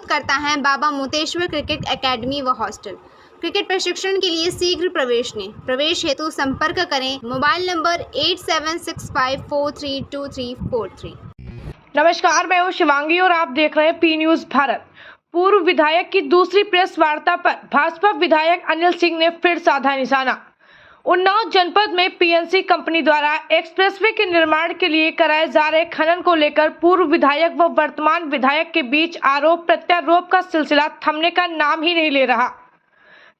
करता है बाबा मोतेश्वर cricket academy व हॉस्टल। क्रिकेट प्रशिक्षण के लिए शीघ्र प्रवेश लें। प्रवेश हेतु संपर्क करें मोबाइल नंबर 8765432343। नमस्कार, मैं हूं शिवांगी और आप देख रहे हैं पी न्यूज भारत। पूर्व विधायक की दूसरी प्रेस वार्ता पर भाजपा विधायक अनिल सिंह ने फिर साधा निशाना। उन्नाव जनपद में पीएनसी कंपनी द्वारा एक्सप्रेसवे के निर्माण के लिए कराए जा रहे खनन को लेकर पूर्व विधायक व वर्तमान विधायक के बीच आरोप प्रत्यारोप का सिलसिला थमने का नाम ही नहीं ले रहा।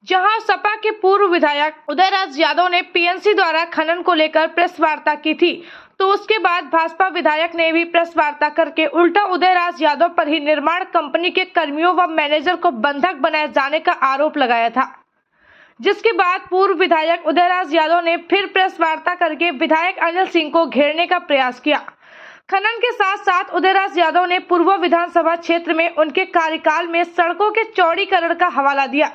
जहां सपा के पूर्व विधायक उदयराज यादव ने पीएनसी द्वारा खनन को लेकर प्रेस वार्ता की थी, तो उसके बाद भाजपा विधायक ने भी प्रेस वार्ता करके उल्टा उदयराज यादव पर ही निर्माण कंपनी के कर्मियों व मैनेजर को बंधक बनाए जाने का आरोप लगाया था। जिसके बाद पूर्व विधायक उदयराज यादव ने फिर प्रेस वार्ता करके विधायक अनिल सिंह को घेरने का प्रयास किया। खनन के साथ साथ उदयराज यादव ने पूर्व विधानसभा क्षेत्र में उनके कार्यकाल में सड़कों के चौड़ीकरण का हवाला दिया।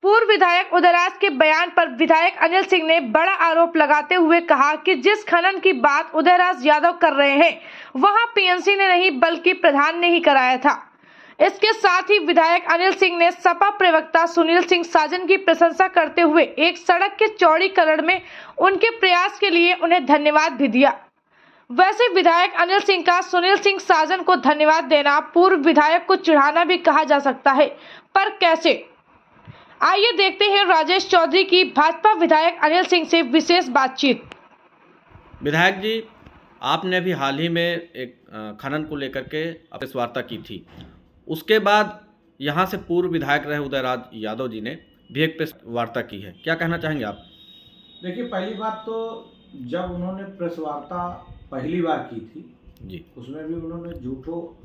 पूर्व विधायक उदयराज के बयान पर विधायक अनिल सिंह ने बड़ा आरोप लगाते हुए कहा कि जिस खनन की बात उदयराज यादव कर रहे हैं वहां पीएनसी ने नहीं बल्कि प्रधान ने ही कराया था। इसके साथ ही विधायक अनिल सिंह ने सपा प्रवक्ता सुनील सिंह साजन की प्रशंसा करते हुए एक सड़क के चौड़ीकरण में उनके प्रयास के लिए उन्हें धन्यवाद भी दिया। वैसे विधायक अनिल सिंह का सुनील सिंह साजन को धन्यवाद देना पूर्व विधायक को चिढ़ाना भी कहा जा सकता है, पर कैसे? आइए देखते हैं राजेश चौधरी की भाजपा विधायक अनिल सिंह से विशेष बातचीत। विधायक जी, आपने अभी हाल ही में एक खनन को लेकर के प्रेस वार्ता की थी। उसके बाद यहाँ से पूर्व विधायक रहे उदयराज यादव जी ने भी एक प्रेस वार्ता की है, क्या कहना चाहेंगे आप? देखिए, पहली बात तो जब उन्होंने प्रेस वार्ता पहली बार की थी जी, उसमें भी उन्होंने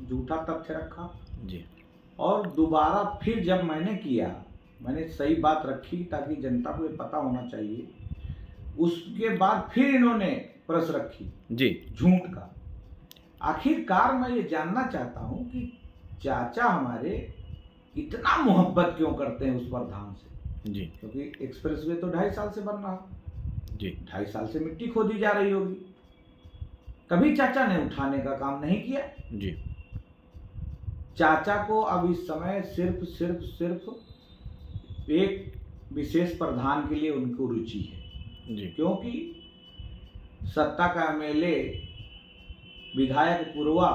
झूठा तथ्य रखा जी, और दोबारा फिर जब मैंने सही बात रखी ताकि जनता को ये पता होना चाहिए, उसके बाद फिर इन्होंने प्रेस रखी जी, झूठ का। आखिरकार मैं ये जानना चाहता हूँ कि चाचा हमारे इतना मोहब्बत क्यों करते हैं उस प्रधान से जी, क्योंकि एक्सप्रेसवे तो 2.5 साल से बन रहा जी, 2.5 साल से मिट्टी खोदी जा रही होगी, कभी चाचा ने उठाने का काम नहीं किया। जी, चाचा को अब इस समय सिर्फ एक विशेष प्रधान के लिए उनको रुचि है जी, क्योंकि सत्ता का एमएलए विधायक पूर्वा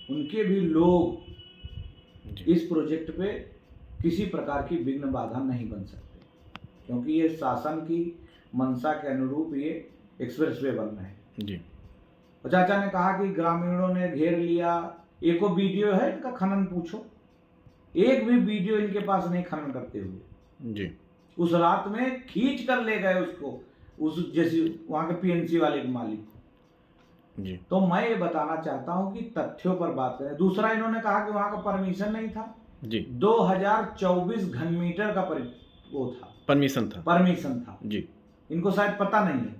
उनके भी लोग इस प्रोजेक्ट पे किसी प्रकार की विघ्न बाधा नहीं बन सकते क्योंकि ये शासन की मंशा के अनुरूप ये एक्सप्रेसवे बनना है जी। और चाचा ने कहा कि ग्रामीणों ने घेर लिया। एको वीडियो है इनका खनन, पूछो, एक भी वीडियो इनके पास नहीं खनन करते हुए। जी, उस रात में खींच कर ले गए उसको, उस जैसे वहां के पीएनसी वाले के मालिक। जी, तो मैं ये बताना चाहता हूं कि तथ्यों पर बात करें। दूसरा, इन्होंने कहा कि वहां का परमिशन नहीं था जी, 2024 घन मीटर का परमिशन था जी, इनको शायद पता नहीं है।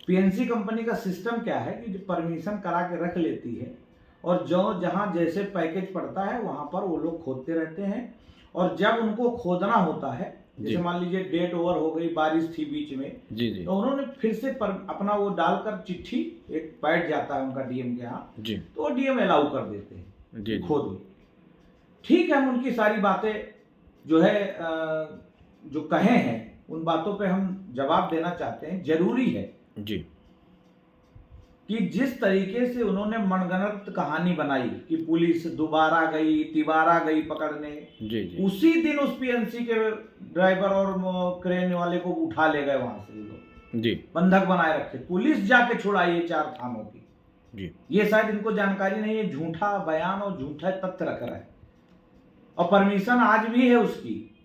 पीएनसी कंपनी का सिस्टम क्या है कि जो परमिशन करा के रख लेती है और जो जहां जैसे पैकेज पड़ता है वहां पर वो लोग खोदते रहते हैं और जब उनको खोदना होता है, जैसे मान लीजिए डेट ओवर हो गई, बारिश थी बीच में, जी, जी, तो उन्होंने फिर से अपना वो डालकर चिट्ठी एक बैठ जाता है उनका डीएम के यहाँ, जी, तो वो डीएम अलाउ कर देते हैं जी, खोद लो। ठीक है, हम उनकी सारी बातें जो है जो कहे हैं उन बातों पे हम जवाब देना चाहते हैं। जरूरी है जी, कि जिस तरीके से उन्होंने मनगढ़ंत कहानी बनाई कि पुलिस दोबारा गई तिबारा गई पकड़ने, जी, जी, उसी दिन उस पीएनसी के ड्राइवर और क्रेन वाले को उठा ले गए वहां से, लोग जी, बंधक बनाए रखे, पुलिस जाके छुड़ाई है 4 थानों की। जी, ये शायद इनको जानकारी नहीं है, झूठा बयान और झूठा तथ्य रख रहा है। और परमिशन आज भी है उसकी,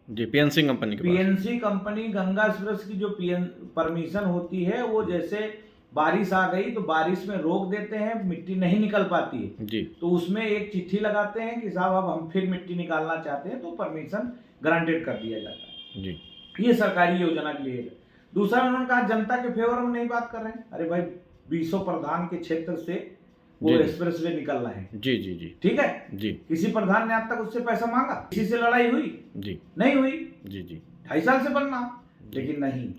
जी, पीएनसी कंपनी के पास। पीएनसी कंपनी गंगा एक्सप्रेस की जो परमिशन होती है वो जैसे बारिश आ गई तो बारिश में रोक देते हैं, मिट्टी नहीं निकल पाती है जी, तो उसमें एक चिट्ठी लगाते हैं कि साहब अब हम फिर मिट्टी निकालना चाहते हैं, तो परमिशन ग्रांटेड कर दिया जाता है। जी, ये सरकारी योजना के लिए। दूसरा, उन्होंने कहा जनता के फेवर में नहीं बात कर रहे हैं। अरे भाई, 20 प्रधान के क्षेत्र से वो एक्सप्रेसवे निकलना है। जी, जी, जी, ठीक है जी, किसी प्रधान ने आज तक उससे पैसा मांगा? किसी से लड़ाई हुई? जी, नहीं हुई। जी, जी, 2.5 साल से बनना, लेकिन नहीं,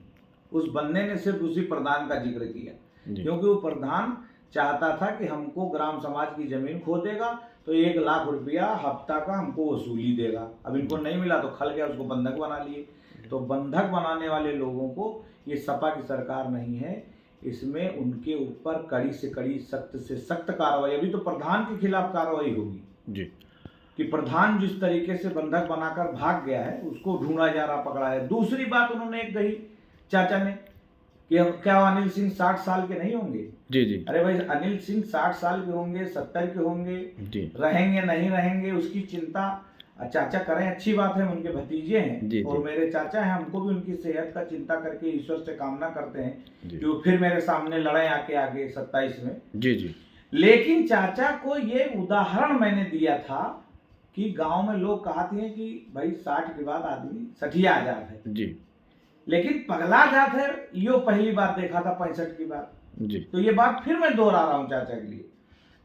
उस बनने ने सिर्फ उसी प्रधान का जिक्र किया क्योंकि वो प्रधान चाहता था कि हमको ग्राम समाज की जमीन खो देगा तो 1 लाख रुपया हफ्ता का हमको वसूली देगा। अब इनको नहीं मिला तो खल गया, उसको बंधक बना लिए। तो बंधक बनाने वाले लोगों को ये सपा की सरकार नहीं है, इसमें उनके ऊपर कड़ी से कड़ी, सख्त से सख्त कार्रवाई। अभी तो प्रधान के खिलाफ कार्रवाई होगी जी, कि प्रधान जिस तरीके से बंधक बनाकर भाग गया है उसको ढूंढा जा रहा, पकड़ा है। दूसरी बात उन्होंने एक कही चाचा ने कि क्या अनिल सिंह 60 साल के नहीं होंगे? जी जी, अरे भाई, अनिल सिंह 60 साल के होंगे, 70 के होंगे, जी रहेंगे नहीं रहेंगे उसकी चिंता चाचा करें, अच्छी बात है, उनके भतीजे हैं और मेरे चाचा हैं, हमको भी उनकी सेहत का चिंता करके ईश्वर से कामना करते हैं कि वो फिर मेरे सामने लड़े आके आगे 27 में। जी जी, लेकिन चाचा को ये उदाहरण मैंने दिया था कि गांव में लोग कहते हैं कि भाई 60 के बाद आदमी सठिया आ जाता है जी लेकिन पगला जाता है, यो पहली बात देखा था 65 की बात। जी, तो ये बात फिर मैं दोहरा रहा हूँ चाचा के लिए।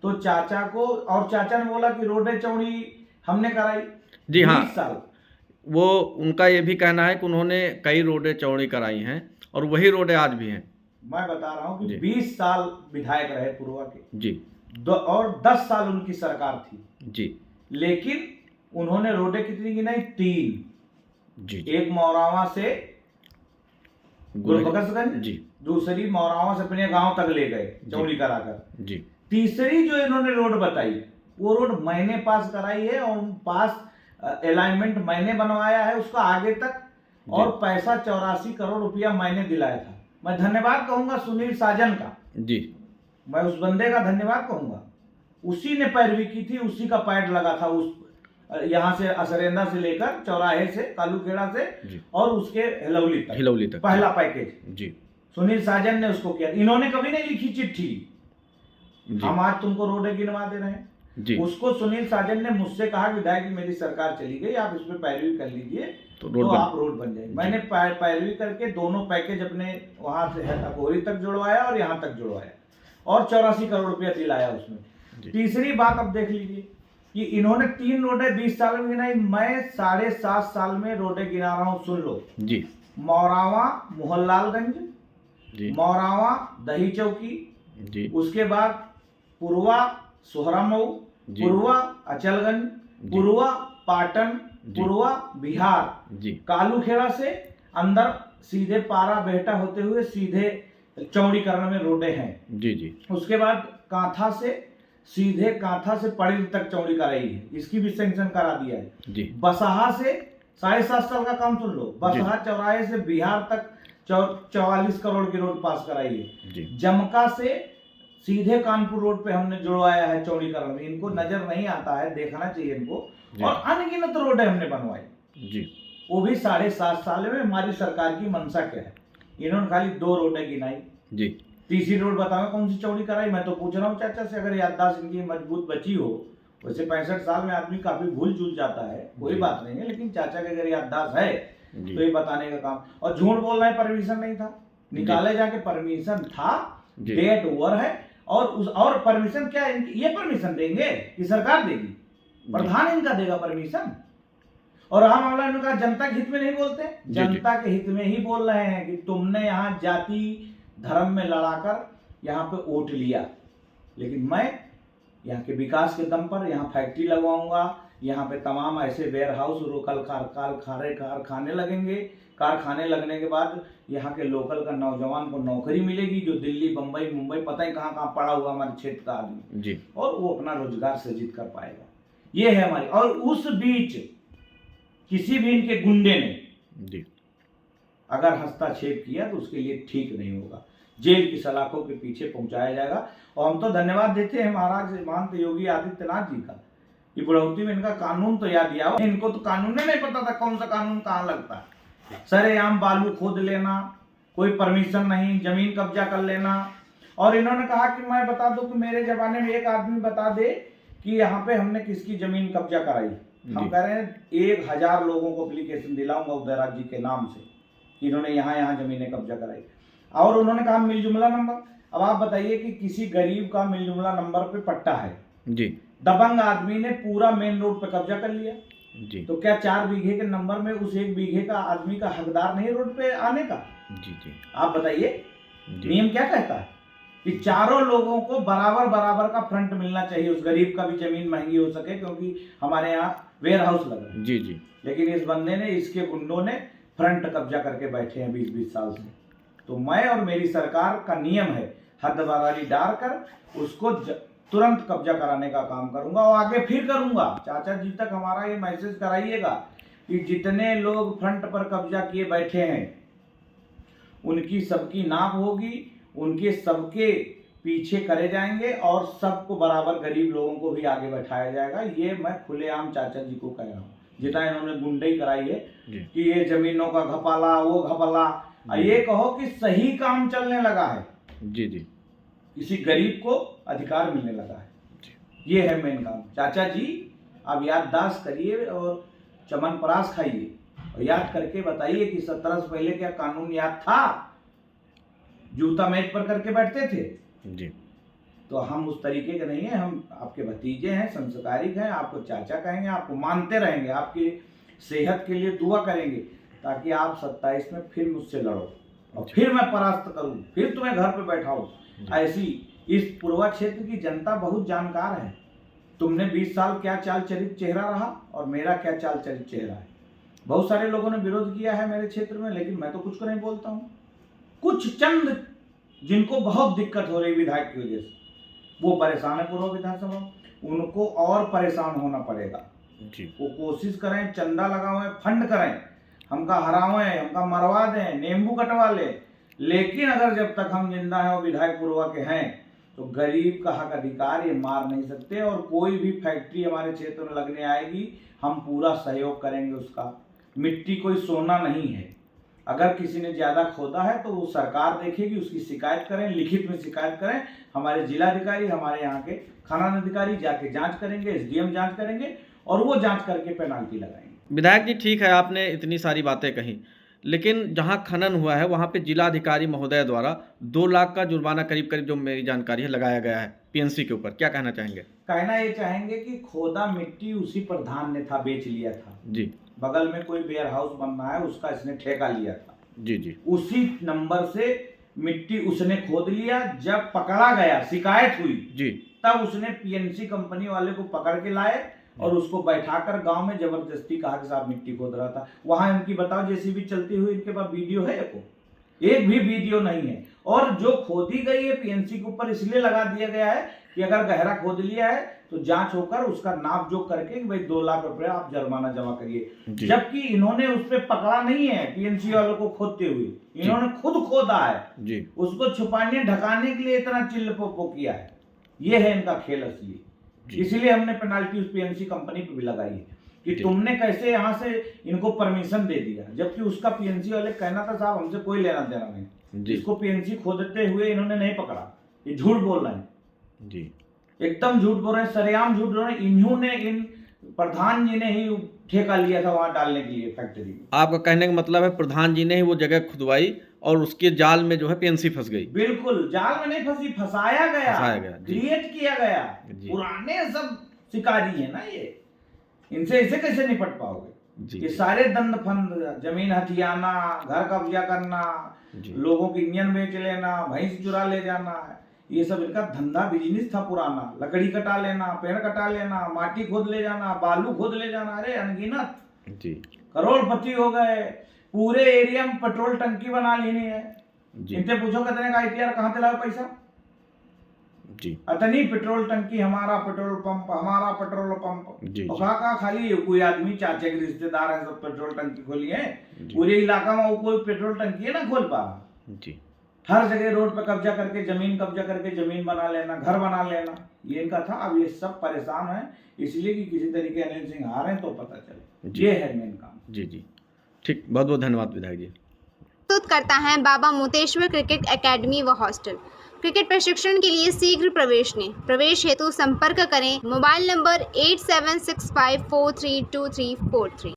तो चाचा को, और चाचा ने बोला कि रोडे चौड़ी हमने कराई जी हाँ, 20 साल। वो उनका ये भी कहना है कि उन्होंने कई रोडें चौड़ी कराई हैं और वही रोडें आज भी हैं। मैं बता रहा हूँ कि जी। 20 साल विधायक रहे पूर्वा के जी और 10 साल उनकी सरकार थी, जी लेकिन उन्होंने रोडें कितनी गिनाई? 3। जी, एक मौरावा से गुलबख्शगंज, जी दूसरी मौरावा से अपने गांव तक ले गए चौड़ी कराकर। जी, तीसरी जो इन्होंने रोड बताई वो रोड मैंने पास कराई है और पास अलाइनमेंट मैंने बनवाया है उसका आगे तक, और पैसा 84 करोड़ रुपया मैंने दिलाया था। मैं धन्यवाद कहूंगा सुनील साजन का, जी, मैं उस बंदे का धन्यवाद कहूंगा। उसी ने पैरवी की थी, उसी का पैड लगा था उस यहाँ से असरेंदा से लेकर चौराहे से कालूखेड़ा से और उसके हिलौली तक पहला पैकेज जी, सुनील साजन ने उसको किया। इन्होंने कभी नहीं लिखी चिट्ठी हम आज तुमको रोडें गिनवा दे रहे हैं जी। उसको सुनील साजन ने मुझसे कहा विधायक जी मेरी सरकार चली गई, आप इसमें पैरवी कर लीजिए तो आप रोड बन जाएगी। मैंने पैरवी करके दोनों पैकेज अपने वहां से अकोरी तक जुड़वाया और यहाँ तक जुड़वाया और 84 करोड़ रुपया दिलाया उसमें। तीसरी बात अब देख लीजिए कि इन्होंने 3 रोडें 20 साल में गिनाई, मैं 7.5 साल में रोडें गिना रहा हूँ, सुन लो जी। मौरावा मोहनलालगंज जी, मौरावा दही चौकी जी, उसके बाद पूर्वा सोहरामऊ, पूर्वा अचलगंज, पूर्वा पाटन, पूर्वा बिहार जी, कालूखेड़ा से अंदर सीधे पारा बेहटा होते हुए सीधे चौड़ीकरण में रोडें हैं जी जी। उसके बाद कांथा से सीधे कांथा से पड़ेल तक चौड़ी कराई है, इसकी भी सैंक्शन करा दिया है जी। बसहा से 7.5 साल का काम सुन लो, बसहा चौराहे से बिहार तक 44 करोड़ की रोड पास कराई है जी। जमका से सीधे कानपुर रोड पे हमने जुड़वाया है चौड़ीकरण में, इनको नजर नहीं आता है, देखना चाहिए इनको। और अनगिनत रोडें हमने बनवाई जी, वो भी 7.5 साल में। हमारी सरकार की मंशा क्या है? इन्होंने खाली 2 रोडें गिनाई जी, तीसरी रोड बताओ कौन सी चौड़ी कराई? मैं तो पूछ रहा हूँ चाचा से, अगर याददाश्त इनकी मजबूत बची हो। वैसे 65 साल में आदमी काफी भूल चूल जाता है, कोई बात नहीं है, लेकिन चाचा के अगर याददाश्त है तो ये बताने का काम। और झूठ बोल रहे हैं परमिशन नहीं था, निकाले जाके परमिशन था, डेट ओवर है। और परमिशन क्या ये परमिशन देंगे कि सरकार देगी? प्रधान इनका देगा परमिशन। और हम मामला इन्होंने कहा जनता के हित में नहीं बोलते, जनता के हित में ही बोल रहे हैं कि तुमने यहाँ जाति धर्म में लड़ाकर यहाँ पे वोट लिया, लेकिन मैं यहाँ के विकास के दम पर यहाँ फैक्ट्री लगवाऊंगा, यहाँ पे तमाम ऐसे वेयर हाउस लोकल कारखाने लगेंगे। कारखाने लगने के बाद यहाँ के लोकल का नौजवान को नौकरी मिलेगी जो दिल्ली बम्बई मुंबई पता ही कहाँ कहाँ पड़ा हुआ हमारे क्षेत्र का आदमी जी, और वो अपना रोजगार सृजित कर पाएगा। ये है हमारी। और उस बीच किसी भी इनके गुंडे ने जी अगर हस्तक्षेप किया तो उसके लिए ठीक नहीं होगा, जेल की सलाखों के पीछे पहुंचाया जाएगा। और हम तो धन्यवाद देते हैं महाराज महंत योगी आदित्यनाथ जी का, ये बुढ़ौती में इनका कानून तो याद दिया। इनको तो कानून ही नहीं पता था कौन सा कानून कहाँ लगता है। सरेआम बालू खोद लेना, कोई परमिशन नहीं, जमीन कब्जा कर लेना। और इन्होंने कहा कि मैं बता दूं कि मेरे जमाने में एक आदमी बता दे कि यहाँ पे हमने किसकी जमीन कब्जा कराई। हम कह रहे हैं 1000 लोगों को एप्लीकेशन दिलाऊंगा उदयराज जी के नाम से, इन्होंने यहाँ जमीनें कब्जा कराई। और उन्होंने कहा मिलजुमला नंबर। अब आप बताइए कि किसी गरीब का मिलजुमला नंबर पे पट्टा है जी, दबंग आदमी ने पूरा मेन रोड पे कब्जा कर लिया जी, तो क्या 4 बीघे के नंबर में उस 1 बीघे का आदमी का हकदार नहीं रोड पे आने का? जी जी, आप बताइए नियम क्या कहता है कि चारों लोगों को बराबर बराबर का फ्रंट मिलना चाहिए। उस गरीब का भी जमीन महंगी हो सके, क्योंकि हमारे यहाँ वेयर हाउस लगा है। जी जी। लेकिन इस बंदे ने, इसके गुंडों ने फ्रंट कब्जा करके बैठे हैं 20-20 साल से। तो मैं और मेरी सरकार का नियम है, हदबरारी डालकर उसको तुरंत कब्जा कराने का काम करूंगा और आगे फिर करूंगा। चाचा जी तक हमारा ये मैसेज कराइएगा कि जितने लोग फ्रंट पर कब्जा किए बैठे हैं उनकी सबकी नाप होगी, उनके सबके पीछे करे जाएंगे और सबको बराबर गरीब लोगों को भी आगे बैठाया जाएगा। ये मैं खुलेआम चाचा जी को कह रहा हूँ। जितना इन्होंने गुंडई कराई है कि ये जमीनों का घपाला, वो घपाला, ये कहो कि सही काम चलने लगा है। जी जी। किसी गरीब को अधिकार मिलने लगा है। ये है मेन काम। चाचा जी आप याददाश्त करिए और चमनप्राश खाइए और याद करके बताइए कि 17 से पहले क्या कानून याद था? जूता मेज पर करके बैठते थे जी। तो हम उस तरीके के नहीं है। हम आपके भतीजे हैं, संस्कारिक हैं, आपको चाचा कहेंगे, आपको मानते रहेंगे, आपकी सेहत के लिए दुआ करेंगे ताकि आप 27 में फिर मुझसे लड़ो और फिर मैं परास्त करूं, फिर तुम्हें घर पे बैठाऊं। ऐसी इस पूर्वा क्षेत्र की जनता बहुत जानकार है। तुमने 20 साल क्या चाल चरित चेहरा रहा और मेरा क्या चाल चरित चेहरा है। बहुत सारे लोगों ने विरोध किया है मेरे क्षेत्र में, लेकिन मैं तो कुछ को नहीं बोलता हूँ। कुछ चंद जिनको बहुत दिक्कत हो रही विधायक की वजह से, वो परेशान है पूर्व विधानसभा, उनको और परेशान होना पड़ेगा जी। वो कोशिश करें, चंदा लगावें, फंड करें, हमका हरावें, हमका मरवा दें, नींबू कटवा ले, लेकिन अगर जब तक हम जिंदा हैं और विधायक पूर्वा के हैं तो गरीब का हक अधिकार ये मार नहीं सकते। और कोई भी फैक्ट्री हमारे क्षेत्र में लगने आएगी हम पूरा सहयोग करेंगे उसका। मिट्टी कोई सोना नहीं है। अगर किसी ने ज़्यादा खोदा है तो वो सरकार देखेगी, उसकी शिकायत करें, लिखित में शिकायत करें। हमारे जिलाधिकारी, हमारे यहाँ के खनन अधिकारी जाके जांच करेंगे, SDM जांच करेंगे और वो जांच करके पेनाल्टी लगाएंगे। विधायक जी ठीक है, आपने इतनी सारी बातें कही, लेकिन जहां खनन हुआ है वहां पे जिलाधिकारी महोदय द्वारा 2 लाख का जुर्माना करीब करीब, जो मेरी जानकारी है, लगाया गया है PNC के ऊपर। क्या कहना चाहेंगे? कहना ये चाहेंगे कि खोदा मिट्टी उसी प्रधान ने था, बेच लिया था जी। बगल में कोई वेयर हाउस बनना है उसका इसने ठेका लिया था। जी जी। उसी नंबर से मिट्टी उसने खोद लिया। जब पकड़ा गया, शिकायत हुई जी, तब उसने PNC कंपनी वाले को पकड़ के लाए और उसको बैठाकर गांव में जबरदस्ती कहा कि साहब मिट्टी खोद रहा था। वहां इनकी बताओ JCB चलती हुई, इनके पास वीडियो है? एक भी वीडियो नहीं है। और जो खोदी गई है PNC के ऊपर इसलिए लगा दिया गया है कि अगर गहरा खोद लिया है तो जांच होकर उसका नाप जोक करके भाई 2 लाख रुपए आप जुर्माना जमा करिए। जबकि इन्होंने उस पर पकड़ा नहीं है PNC वालों को खोदते हुए, इन्होंने खुद खोदा है जी। उसको छुपाने ढकाने के लिए इतना चिल्लपो किया है। ये है इनका खेल असली। इसीलिए हमने पेनाल्टी उस PNC कंपनी पे भी लगाई है कि तुमने कैसे यहाँ से इनको परमिशन दे दिया, जबकि उसका PNC वाले कहना था साहब हमसे कोई लेना देना नहीं। इसको PNC खोदते हुए इन्होंने नहीं पकड़ा। ये झूठ बोल रहे हैं जी, एकदम झूठ बोल रहे हैं, सरेआम झूठ बोल रहे हैं। इन्होंने, इन प्रधान जी ने ही ठेका लिया था वहां डालने के लिए फैक्ट्री में। आपका कहने का मतलब है प्रधान जी ने ही वो जगह खुदवाई और उसके जाल में जो है PNC फंस गई। बिल्कुल, जाल में नहीं फंसी, फंसाया गया, क्रिएट किया गया। पुराने सब शिकारी है ना ये, इनसे ऐसे कैसे निपट पाओगे? ये सारे दंड फंद, जमीन हथियाना, घर कब्जा करना, लोगों की इंजन बेच लेना, भैंस चुरा ले जाना, ये सब इनका धंधा बिजनेस था पुराना। लकड़ी कटा लेना, पेड़ कटा लेना, माटी खोद ले जाना, बालू खोद ले जाना, अरे अनगिनत जी। करोड़पति हो गए। पूरे एरिया में पेट्रोल टंकी बना लेनी है। इनसे पूछो कितने का ITR कहाँ से लाओ पैसा जी। अतनी पेट्रोल टंकी, हमारा पेट्रोल पंप, हमारा पेट्रोल पंप। और कहा खाली कोई आदमी चाचे के रिश्तेदार है सब पेट्रोल टंकी खोली है। पूरे इलाका में वो कोई पेट्रोल टंकी है ना खोल पा रहा जी। हर जगह रोड पे कब्जा करके, जमीन कब्जा करके जमीन बना लेना, घर बना लेना, ये इनका था। अब ये सब परेशान है इसलिए कि किसी तरीके अनिल सिंह आ रहे हैं तो पता चले। ये है मेन काम। जी जी, ठीक, बहुत बहुत धन्यवाद विधायक जी। प्रस्तुत करता है बाबा मोतेश्वर क्रिकेट एकेडमी व हॉस्टल। क्रिकेट प्रशिक्षण के लिए शीघ्र प्रवेश लें। प्रवेश हेतु संपर्क करें मोबाइल नंबर 8765432343।